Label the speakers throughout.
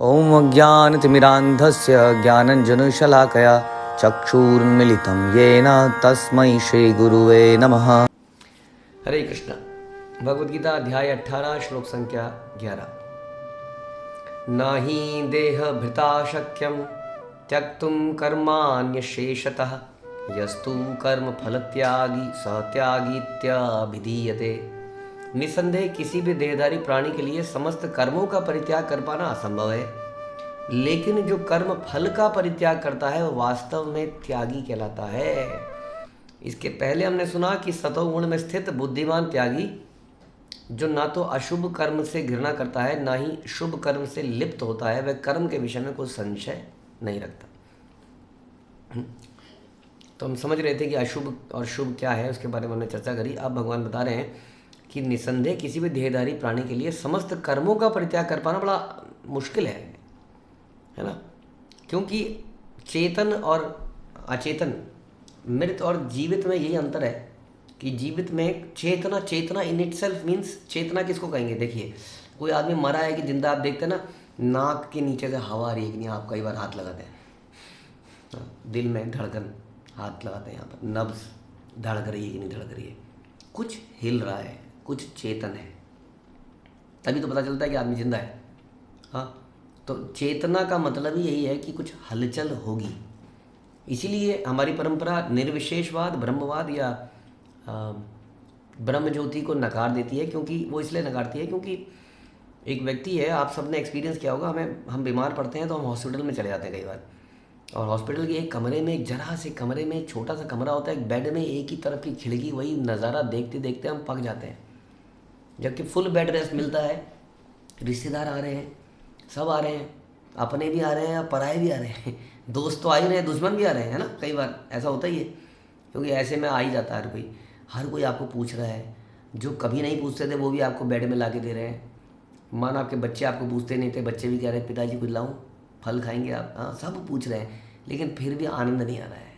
Speaker 1: ॐ अज्ञानतिमिरान्धस्य ज्ञानञ्जनशलाकया चक्षुरुन्मीलितं येन तस्मै श्रीगुरुवे नमः। हरे कृष्ण। भगवद गीता अध्याय 18 श्लोक संख्या 11। न हि देहभृता शक्यं त्यक्तुं कर्माण्यशेषतः यस्तु कर्मफलत्यागी स त्यागीत्यभिधीयते। निसंदेह किसी भी देहधारी प्राणी के लिए समस्त कर्मों का परित्याग कर पाना असंभव है, लेकिन जो कर्म फल का परित्याग करता है वह वास्तव में त्यागी कहलाता है। इसके पहले हमने सुना कि सतोगुण में स्थित बुद्धिमान त्यागी जो ना तो अशुभ कर्म से घृणा करता है ना ही शुभ कर्म से लिप्त होता है, वह कर्म के विषय में कोई संशय नहीं रखता। तो हम समझ रहे थे कि अशुभ और शुभ क्या है, उसके बारे में हमने चर्चा करी। अब भगवान बता रहे हैं कि निसंदेह किसी भी देहधारी प्राणी के लिए समस्त कर्मों का परित्याग कर पाना बड़ा मुश्किल है ना, क्योंकि चेतन और अचेतन, मृत और जीवित में यही अंतर है कि जीवित में चेतना इन इट सेल्फ मीन्स, चेतना किसको कहेंगे? देखिए, कोई आदमी मरा है कि जिंदा, आप देखते हैं ना, नाक के नीचे से हवा आ रही है कि नहीं, आप कई बार हाथ लगाते हैं, दिल में धड़कन, हाथ लगाते हैं, यहाँ पर नब्ज धड़क रही है कि नहीं धड़क रही है, कुछ हिल रहा है, कुछ चेतन है, तभी तो पता चलता है कि आदमी जिंदा है। हाँ, तो चेतना का मतलब ही यही है कि कुछ हलचल होगी। इसीलिए हमारी परंपरा निर्विशेषवाद, ब्रह्मवाद या ब्रह्म ज्योति को नकार देती है। क्योंकि वो इसलिए नकारती है क्योंकि एक व्यक्ति है, आप सबने एक्सपीरियंस किया होगा, हम बीमार पड़ते हैं तो हम हॉस्पिटल में चले जाते हैं कई बार, और हॉस्पिटल के एक कमरे में, एक जरा से कमरे में, एक छोटा सा कमरा होता है, एक बेड में एक ही तरफ की खिड़की, वही नज़ारा देखते देखते हम पक जाते हैं। जबकि फुल बेड रेस्ट मिलता है, रिश्तेदार आ रहे हैं, सब आ रहे हैं, अपने भी आ रहे हैं, पराए भी आ रहे हैं, दोस्त तो आ ही रहे हैं, दुश्मन भी आ रहे हैं, है ना। कई बार ऐसा होता ही है, क्योंकि ऐसे में आ ही जाता है हर कोई आपको पूछ रहा है। जो कभी नहीं पूछते थे वो भी आपको बेड में ला के दे रहे हैं। मान आपके बच्चे आपको पूछते नहीं थे, बच्चे भी कह रहे हैं पिताजी कुछ लाऊं, फल खाएंगे आप, हाँ, सब पूछ रहे हैं, लेकिन फिर भी आनंद नहीं आ रहा है।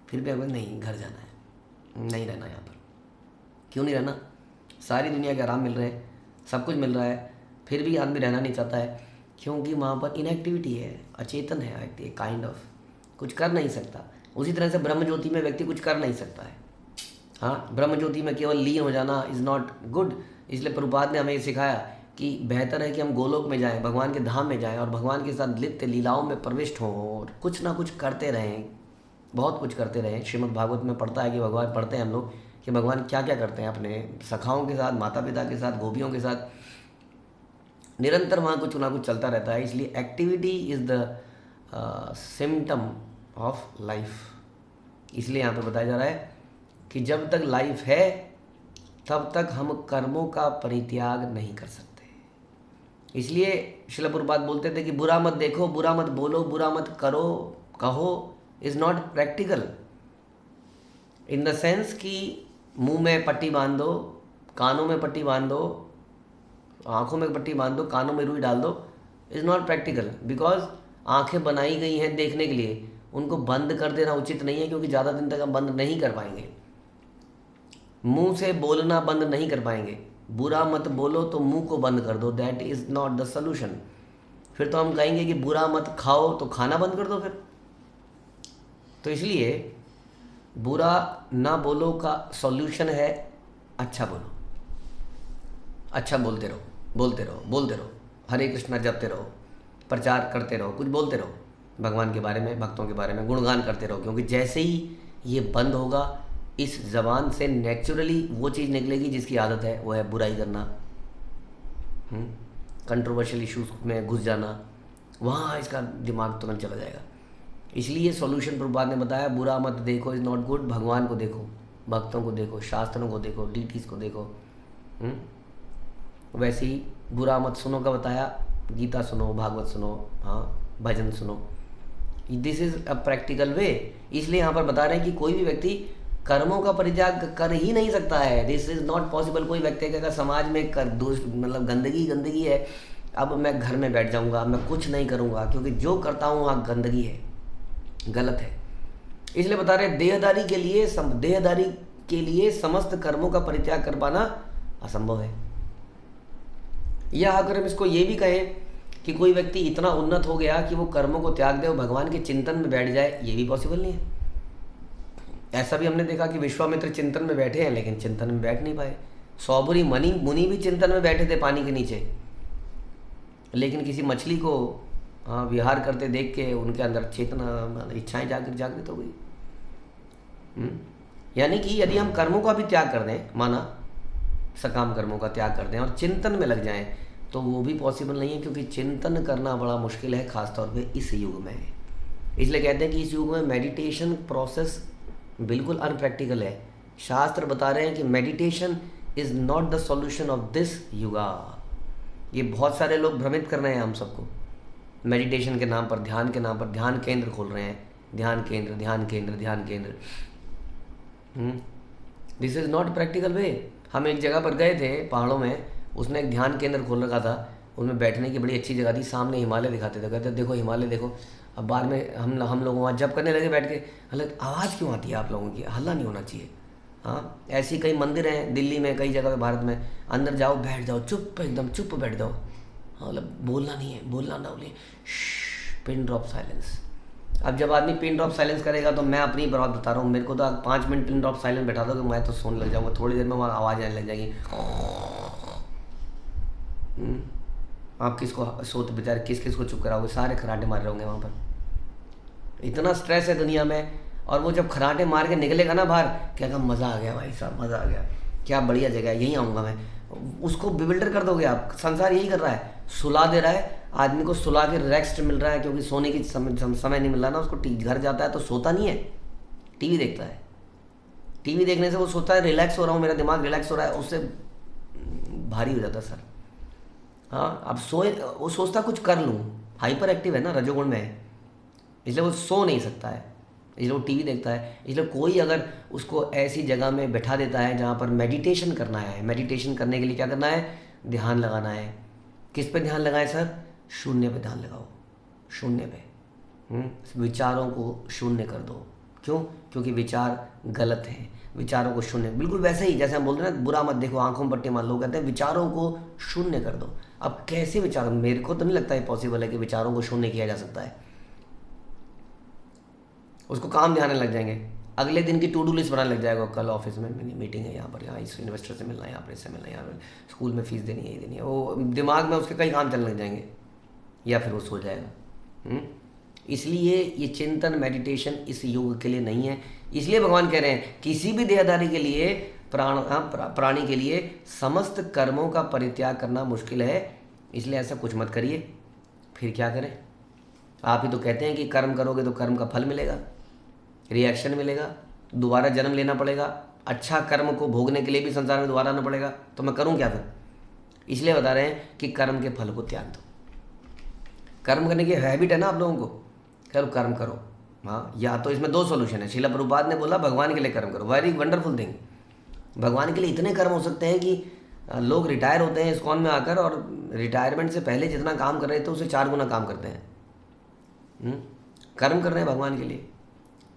Speaker 1: फिर भी हमें नहीं, घर जाना है, नहीं रहना यहाँ पर। क्यों नहीं रहना? सारी दुनिया के आराम मिल रहे हैं, सब कुछ मिल रहा है, फिर भी आदमी रहना नहीं चाहता है, क्योंकि वहाँ पर इनएक्टिविटी है, अचेतन है व्यक्ति, काइंड ऑफ कुछ कर नहीं सकता। उसी तरह से ब्रह्म ज्योति में व्यक्ति कुछ कर नहीं सकता है। हाँ, ब्रह्म ज्योति में केवल लीन हो जाना इज़ नॉट गुड। इसलिए प्रभुपाद ने हमें ये सिखाया कि बेहतर है कि हम गोलोक में जाएं, भगवान के धाम में जाएं और भगवान के साथ लिप्त लीलाओं में प्रविष्ट हों और कुछ ना कुछ करते रहें, बहुत कुछ करते रहें। श्रीमद् भागवत में पढ़ता है कि भगवान, पढ़ते हैं हम लोग कि भगवान क्या क्या करते हैं अपने सखाओं के साथ, माता पिता के साथ, गोपियों के साथ, निरंतर वहाँ कुछ ना कुछ चलता रहता है। इसलिए activity is the symptom of life. इसलिए यहाँ पे बताया जा रहा है कि जब तक लाइफ है तब तक हम कर्मों का परित्याग नहीं कर सकते। इसलिए श्रील प्रभुपाद बोलते थे कि बुरा मत देखो, बुरा मत बोलो, बुरा मत करो, कहो, is not practical in the sense कि मुंह में पट्टी बांध दो, कानों में पट्टी बांध दो, आँखों में पट्टी बांध दो, कानों में रुई डाल दो, इज़ नॉट प्रैक्टिकल। बिकॉज आँखें बनाई गई हैं देखने के लिए, उनको बंद कर देना उचित नहीं है, क्योंकि ज़्यादा दिन तक हम बंद नहीं कर पाएंगे। मुंह से बोलना बंद नहीं कर पाएंगे, बुरा मत बोलो तो मुंह को बंद कर दो, that is not the solution. फिर तो हम कहेंगे कि बुरा मत खाओ तो खाना बंद कर दो फिर। तो इसलिए बुरा ना बोलो का सॉल्यूशन है अच्छा बोलो, अच्छा बोलते रहो, बोलते रहो, बोलते रहो, हरे कृष्णा जपते रहो, प्रचार करते रहो, कुछ बोलते रहो भगवान के बारे में, भक्तों के बारे में, गुणगान करते रहो। क्योंकि जैसे ही ये बंद होगा, इस जबान से नेचुरली वो चीज़ निकलेगी जिसकी आदत है, वो है बुराई करना, कंट्रोवर्शियल इश्यूज में घुस जाना, वहाँ इसका दिमाग तुरंत चला जाएगा। इसलिए सॉल्यूशन प्रभुपाद ने बताया, बुरा मत देखो इज़ नॉट गुड, भगवान को देखो, भक्तों को देखो, शास्त्रों को देखो, डीटीज को देखो। वैसे ही बुरा मत सुनो का बताया, गीता सुनो, भागवत सुनो, हाँ, भजन सुनो। This is a practical way. इसलिए यहाँ पर बता रहे हैं कि कोई भी व्यक्ति कर्मों का परित्याग कर ही नहीं सकता है, दिस इज़ नॉट पॉसिबल। कोई व्यक्ति अगर समाज में मतलब गंदगी है, अब मैं घर में बैठ जाऊँगा, मैं कुछ नहीं करूँगा क्योंकि जो करता हूँ वहाँ गंदगी है, गलत है। इसलिए बता रहे देहदारी के लिए समस्त कर्मों का परित्याग कर पाना असंभव है। या अगर हम इसको ये भी कहें कि कोई व्यक्ति इतना उन्नत हो गया कि वो कर्मों को त्याग दे और भगवान के चिंतन में बैठ जाए, ये भी पॉसिबल नहीं है। ऐसा भी हमने देखा कि विश्वामित्र चिंतन में बैठे हैं लेकिन चिंतन में बैठ नहीं पाए। सौबरी मुनि मुनि भी चिंतन में बैठे थे पानी के नीचे, लेकिन किसी मछली को विहार करते देख के उनके अंदर चेतना इच्छाएं जागृत हो गई। यानी कि यदि हम कर्मों का भी त्याग कर दें, माना सकाम कर्मों का त्याग कर दें और चिंतन में लग जाएं, तो वो भी पॉसिबल नहीं है, क्योंकि चिंतन करना बड़ा मुश्किल है, खासतौर पे इस युग में। इसलिए कहते हैं कि इस युग में मेडिटेशन प्रोसेस बिल्कुल अनप्रैक्टिकल है। शास्त्र बता रहे हैं कि meditation is not the solution of this yuga. ये बहुत सारे लोग भ्रमित कर रहे हैं हम सबको, मेडिटेशन के नाम पर, ध्यान के नाम पर ध्यान केंद्र खोल रहे हैं, ध्यान केंद्र ध्यान केंद्र ध्यान केंद्र। This is not practical way. हम एक जगह पर गए थे पहाड़ों में, उसने एक ध्यान केंद्र खोल रखा था, उसमें बैठने की बड़ी अच्छी जगह थी, सामने हिमालय दिखाते थे, कहते देखो हिमालय देखो। अब बाद में हम लोग वहाँ जब करने लगे बैठ के, हालांकि आवाज़ क्यों आती है आप लोगों की, हल्ला नहीं होना चाहिए। हाँ, ऐसी कई मंदिर हैं दिल्ली में, कई जगह पे भारत में, अंदर जाओ बैठ जाओ, चुप एकदम चुप बैठ जाओ। हाँ, मतलब बोलना नहीं है, बोलना ना बोलिए, पिन ड्रॉप साइलेंस। अब जब आदमी पिन ड्रॉप साइलेंस करेगा तो मैं अपनी बात बता रहा हूँ, मेरे को तो 5 मिनट पिन ड्रॉप साइलेंस बैठा दो कि मैं तो सोने लग जाऊँगा, थोड़ी देर में वहाँ आवाज़ आने लग जाएगी। आप किसको सोते बेचारे किस को चुप कराओगे, सारे खराटे मार रहे होंगे वहाँ पर। इतना स्ट्रेस है दुनिया में, और वो जब खराटे मार के निकलेगा ना बाहर, क्या मज़ा आ गया भाई साहब, मज़ा आ गया, क्या बढ़िया जगह है, यहीं आऊँगा मैं। उसको बिविल्डर कर दोगे आप। संसार यही कर रहा है, सुला दे रहा है आदमी को, सुला के रेस्ट मिल रहा है, क्योंकि सोने की समय नहीं मिल रहा ना उसको। घर जाता है तो सोता नहीं है, टीवी देखता है। टीवी देखने से वो सोचता है रिलैक्स हो रहा हूँ, मेरा दिमाग रिलैक्स हो रहा है, उससे भारी हो जाता है सर। हाँ, अब सोए, वो सोचता कुछ कर लूँ, हाइपर एक्टिव है ना, रजोगुण में है, इसलिए वो सो नहीं सकता है, इसलिए वो टीवी देखता है। इसलिए कोई अगर उसको ऐसी जगह में बैठा देता है जहाँ पर मेडिटेशन करना है, मेडिटेशन करने के लिए क्या करना है, ध्यान लगाना है। किस पे ध्यान लगाए सर, शून्य पे ध्यान लगाओ, शून्य पे। विचारों को शून्य कर दो। क्यों? क्योंकि विचार गलत हैं, विचारों को शून्य, बिल्कुल वैसे ही जैसे हम बोलते हैं ना, बुरा मत देखो आंखों में पट्टी मार, लोग कहते हैं विचारों को शून्य कर दो। अब कैसे विचार, मेरे को तो नहीं लगता है पॉसिबल है कि विचारों को शून्य किया जा सकता है। उसको काम ध्यान लग जाएंगे, अगले दिन की टू डू लिस्ट बनाने लग जाएगा, कल ऑफिस में मीटिंग है, यहाँ पर, यहाँ इस इन्वेस्टर से मिलना है, यहाँ पर इससे मिलना है, यहाँ पर स्कूल में फीस देनी है, ये देनी है, वो दिमाग में उसके कई काम चलने लग जाएंगे, या फिर वो सो जाएगा। इसलिए ये चिंतन मेडिटेशन इस युग के लिए नहीं है। इसलिए भगवान कह रहे हैं किसी भी देहधारी के लिए, प्राणी के लिए समस्त कर्मों का परित्याग करना मुश्किल है, इसलिए ऐसा कुछ मत करिए। फिर क्या करें? आप ही तो कहते हैं कि कर्म करोगे तो कर्म का फल मिलेगा, रिएक्शन मिलेगा, दोबारा जन्म लेना पड़ेगा, अच्छा कर्म को भोगने के लिए भी संसार में दोबारा आना पड़ेगा, तो मैं करूं क्या फिर? इसलिए बता रहे हैं कि कर्म के फल को त्याग दो। कर्म करने की हैबिट है ना आप लोगों को, कर्म करो। हाँ, या तो इसमें 2 सॉल्यूशन है। श्रील प्रभुपाद ने बोला भगवान के लिए कर्म करो, वेरी वंडरफुल थिंग। भगवान के लिए इतने कर्म हो सकते हैं कि लोग रिटायर होते हैं इस्कॉन में आकर, और रिटायरमेंट से पहले जितना काम कर रहे थे उससे 4 गुना काम करते हैं। कर्म कर रहे हैं भगवान के लिए,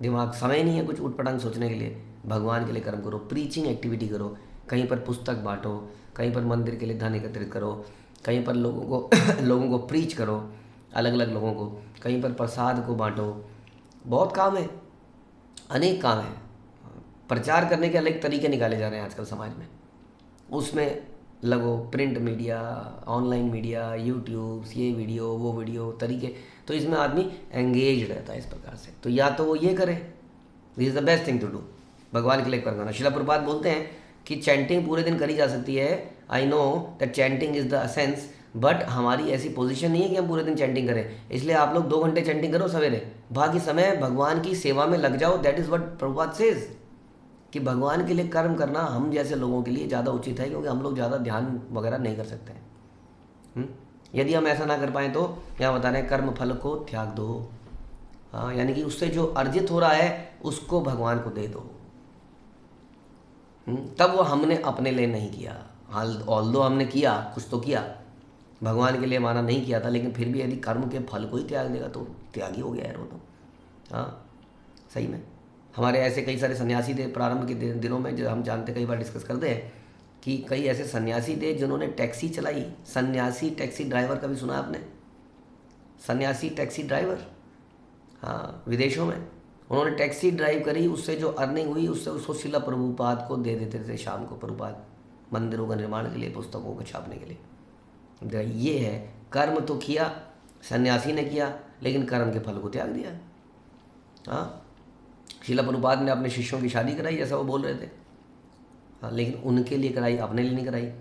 Speaker 1: दिमाग समय नहीं है कुछ उटपटांग सोचने के लिए, भगवान के लिए कर्म करो, प्रीचिंग एक्टिविटी करो, कहीं पर पुस्तक बांटो, कहीं पर मंदिर के लिए धन एकत्रित करो, कहीं पर लोगों को प्रीच करो, अलग अलग लोगों को, कहीं पर प्रसाद को बांटो। बहुत काम है, अनेक काम है। प्रचार करने के अलग तरीके निकाले जा रहे हैं आजकल समाज में, उसमें लगो, print media, online media, YouTube, ये वीडियो वो वीडियो तरीके, तो इसमें आदमी एंगेज रहता है इस प्रकार से। तो या तो वो ये करे, this is the best thing to do, भगवान के लिए कर्म करना। श्रील प्रभुपाद बोलते हैं कि चैंटिंग पूरे दिन करी जा सकती है, I know that chanting is the असेंस, but हमारी ऐसी पोजीशन नहीं है कि हम पूरे दिन चैंटिंग करें। इसलिए आप लोग 2 घंटे चैंटिंग करो सवेरे, बाकी समय भगवान की सेवा में लग जाओ। That is what Prabhupada says, कि भगवान के लिए कर्म करना हम जैसे लोगों के लिए ज़्यादा उचित है, क्योंकि हम लोग ज़्यादा ध्यान वगैरह नहीं कर सकते हैं। यदि हम ऐसा ना कर पाएँ तो यहाँ बता रहे हैं कर्म फल को त्याग दो। हाँ, यानी कि उससे जो अर्जित हो रहा है उसको भगवान को दे दो। तब वो हमने अपने लिए नहीं किया, ऑल्दो हमने किया, कुछ तो किया, भगवान के लिए माना नहीं किया था, लेकिन फिर भी यदि कर्म के फल को ही त्याग देगा तो त्यागी हो गया यार वो तो। हाँ, सही में हमारे ऐसे कई सारे सन्यासी थे प्रारंभ के दिनों में, जो हम जानते, कई बार डिस्कस करते हैं कि कई ऐसे सन्यासी थे जिन्होंने टैक्सी चलाई। सन्यासी टैक्सी ड्राइवर का भी सुना आपने? सन्यासी टैक्सी ड्राइवर, हाँ, विदेशों में उन्होंने टैक्सी ड्राइव करी, उससे जो अर्निंग हुई उससे उसको शिला प्रभुपाद को दे देते थे शाम को, प्रभुपाद मंदिरों का निर्माण के लिए, पुस्तकों को छापने के लिए। ये है, कर्म तो किया, सन्यासी ने किया, लेकिन कर्म के फल को त्याग दिया। हाँ, शिला प्रभुपाद ने अपने शिष्यों की शादी कराई जैसा वो बोल रहे थे, हाँ, लेकिन उनके लिए कराई, अपने लिए नहीं कराई।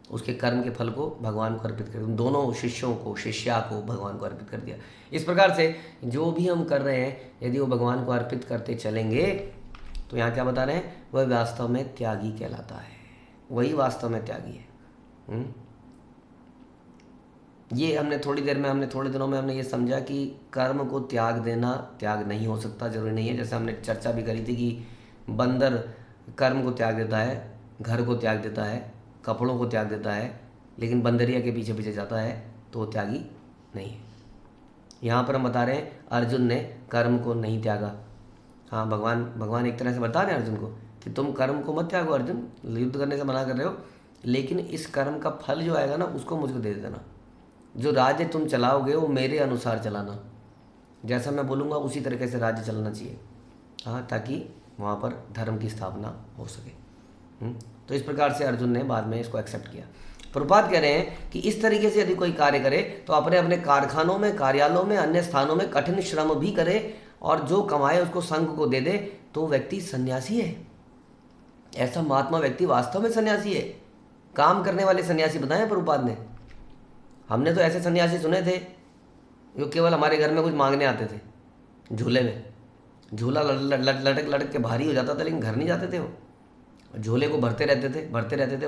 Speaker 1: उसके कर्म के फल को भगवान को अर्पित कर दिया, दोनों शिष्यों को, शिष्या को भगवान को अर्पित कर दिया। इस प्रकार से जो भी हम कर रहे हैं यदि वो भगवान को अर्पित करते चलेंगे तो यहाँ क्या बता रहे हैं, वह वास्तव में त्यागी कहलाता है, वही वास्तव में त्यागी है। ये हमने थोड़ी दिनों में हमने ये समझा कि कर्म को त्याग देना त्याग नहीं हो सकता, जरूरी नहीं है। जैसे हमने चर्चा भी करी थी कि बंदर कर्म को त्याग देता है, घर को त्याग देता है, कपड़ों को त्याग देता है, लेकिन बंदरिया के पीछे पीछे जाता है तो वो त्यागी नहीं है। यहाँ पर हम बता रहे हैं अर्जुन ने कर्म को नहीं त्यागा। हाँ, भगवान एक तरह से बता रहे हैं अर्जुन को कि तुम कर्म को मत त्यागो अर्जुन, युद्ध करने से मना कर रहे हो, लेकिन इस कर्म का फल जो आएगा ना उसको मुझको दे देना। जो राज्य तुम चलाओगे वो मेरे अनुसार चलाना, जैसा मैं बोलूँगा उसी तरीके से राज्य चलना चाहिए, हाँ, ताकि वहाँ पर धर्म की स्थापना हो सके। तो इस प्रकार से अर्जुन ने बाद में इसको एक्सेप्ट किया। प्रभुपाद कह रहे हैं कि इस तरीके से यदि कोई कार्य करे तो अपने अपने कारखानों में, कार्यालयों में, अन्य स्थानों में कठिन श्रम भी करे और जो कमाए उसको संघ को दे दे तो व्यक्ति सन्यासी है। ऐसा महात्मा व्यक्ति वास्तव में सन्यासी है। काम करने वाले सन्यासी बताए प्रभुपाद ने। हमने तो ऐसे सन्यासी सुने थे जो केवल हमारे घर में कुछ मांगने आते थे, झूले में झूला लटक के भारी हो जाता था, लेकिन घर नहीं जाते थे। वो झूले को भरते रहते थे,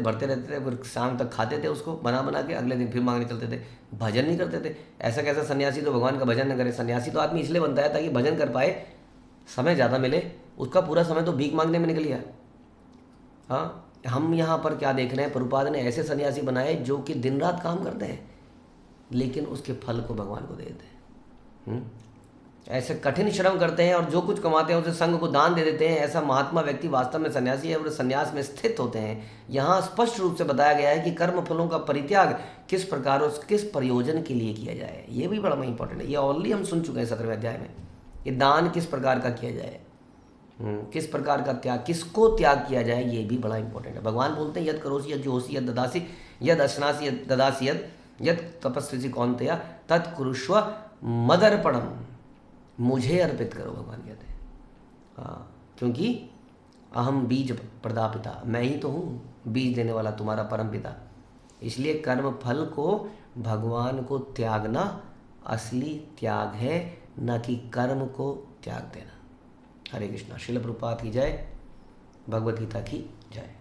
Speaker 1: फिर शाम तक खाते थे उसको बना के, अगले दिन फिर मांगने चलते थे, भजन नहीं करते थे। ऐसा कैसा सन्यासी तो भगवान का भजन न करे। सन्यासी तो आदमी इसलिए बनता है ताकि भजन कर पाए, समय ज़्यादा मिले। उसका पूरा समय तो भीख मांगने में निकल गया। हाँ, हम यहाँ पर क्या देख रहे हैं, प्रभुपाद ने ऐसे सन्यासी बनाए जो कि दिन रात काम करते हैं लेकिन उसके फल को भगवान को दे देते हैं। ऐसे कठिन श्रम करते हैं और जो कुछ कमाते हैं उसे संघ को दान दे देते हैं। ऐसा महात्मा व्यक्ति वास्तव में सन्यासी है और संन्यास में स्थित होते हैं। यहाँ स्पष्ट रूप से बताया गया है कि कर्म फलों का परित्याग किस प्रकार और किस प्रयोजन के लिए किया जाए। ये भी बड़ा इंपॉर्टेंट है। ये ऑलरेडी हम सुन चुके हैं 17वें अध्याय में। ये दान किस प्रकार का किया जाए, किस प्रकार का त्याग, किसको त्याग किया जाए, ये भी बड़ा इंपॉर्टेंट है। भगवान बोलते हैं यद करोसी यद जोहोसी यद ददासी यद अश्नासी यद ददासी यद तपस्वी कौन्तेय तत्कुरुष्व मदर्पणम, मुझे अर्पित करो, भगवान कहते हैं। हाँ, क्योंकि अहम बीज प्रदापिता, मैं ही तो हूँ बीज देने वाला, तुम्हारा परम पिता। इसलिए कर्म फल को भगवान को त्यागना असली त्याग है, न कि कर्म को त्याग देना। हरे कृष्णा। श्रील प्रभुपाद की जय, भगवद गीता की जय।